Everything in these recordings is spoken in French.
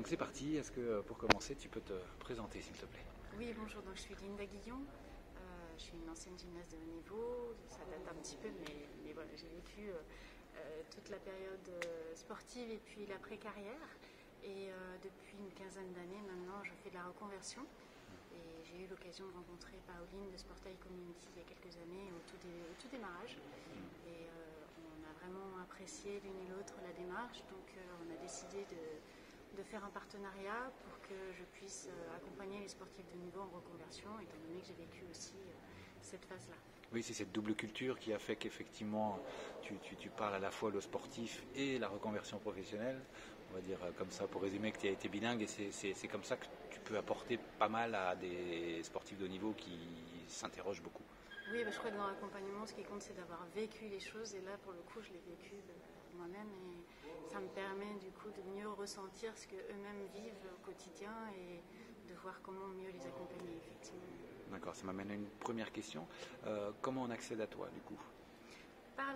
Donc c'est parti, est-ce que pour commencer tu peux te présenter s'il te plaît? Oui, bonjour, donc je suis Linda Guillon, je suis une ancienne gymnaste de haut niveau, ça date un petit peu, mais voilà, j'ai vécu toute la période sportive et puis l'après-carrière. Et depuis une quinzaine d'années maintenant, je fais de la reconversion. Et j'ai eu l'occasion de rencontrer Pauline de Sportail Community il y a quelques années au tout démarrage. Et on a vraiment apprécié l'une et l'autre la démarche, donc on a décidé de faire un partenariat pour que je puisse accompagner les sportifs de niveau en reconversion, étant donné que j'ai vécu aussi cette phase-là. Oui, c'est cette double culture qui a fait qu'effectivement tu parles à la fois le sportif et la reconversion professionnelle. On va dire comme ça pour résumer que tu as été bilingue et c'est comme ça que tu peux apporter pas mal à des sportifs de haut niveau qui s'interrogent beaucoup. Oui, je crois que dans l'accompagnement, ce qui compte, c'est d'avoir vécu les choses. Et là, pour le coup, je l'ai vécu moi-même. Et ça me permet, du coup, de mieux ressentir ce qu'eux-mêmes vivent au quotidien et de voir comment mieux les accompagner, effectivement. D'accord, ça m'amène à une première question. Comment on accède à toi, du coup? Par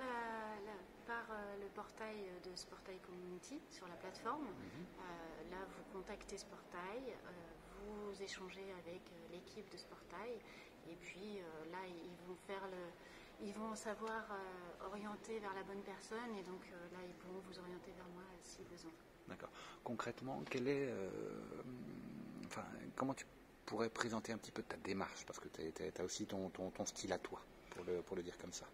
le portail de Sportail Community sur la plateforme. Là, vous contactez Sportail, vous échangez avec l'équipe de Sportail, et puis là, ils vont savoir orienter vers la bonne personne, et donc là, ils pourront vous orienter vers moi si besoin. D'accord. Concrètement, comment tu pourrais présenter un petit peu ta démarche, parce que tu as aussi ton style à toi, pour le dire comme ça.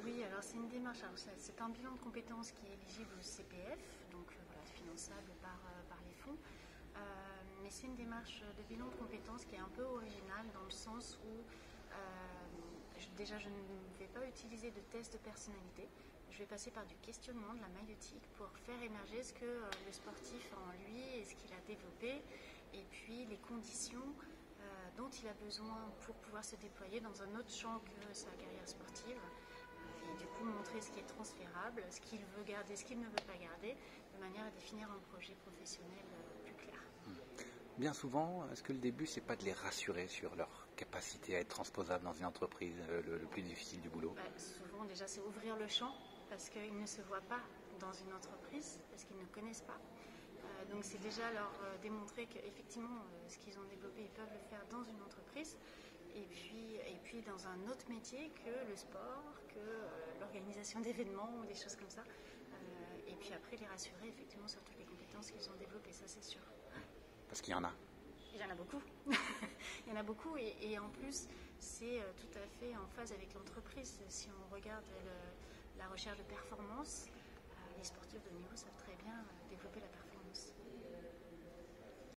Oui, alors c'est une démarche, c'est un bilan de compétences qui est éligible au CPF, donc voilà, finançable par les fonds. Mais c'est une démarche de bilan de compétences qui est un peu originale dans le sens où déjà je ne vais pas utiliser de test de personnalité. Je vais passer par du questionnement de la maïeutique pour faire émerger ce que le sportif a en lui et ce qu'il a développé, et puis les conditions dont il a besoin pour pouvoir se déployer dans un autre champ que sa carrière sportive. Et du coup montrer ce qui est transférable, ce qu'il veut garder, ce qu'il ne veut pas garder, de manière à définir un projet professionnel plus clair. Bien souvent, est-ce que le début, c'est pas de les rassurer sur leur capacité à être transposable dans une entreprise, le plus difficile du boulot? Souvent, déjà, c'est ouvrir le champ, parce qu'ils ne se voient pas dans une entreprise, parce qu'ils ne connaissent pas. Donc c'est déjà leur démontrer qu'effectivement, ce qu'ils ont développé, ils peuvent le faire dans une entreprise. Et puis dans un autre métier que le sport, que l'organisation d'événements ou des choses comme ça. Et puis après, les rassurer effectivement sur toutes les compétences qu'ils ont développées, ça c'est sûr. Parce qu'il y en a. Il y en a beaucoup. Il y en a beaucoup et en plus, c'est tout à fait en phase avec l'entreprise. Si on regarde la recherche de performance, les sportifs de haut niveau savent très bien développer la performance.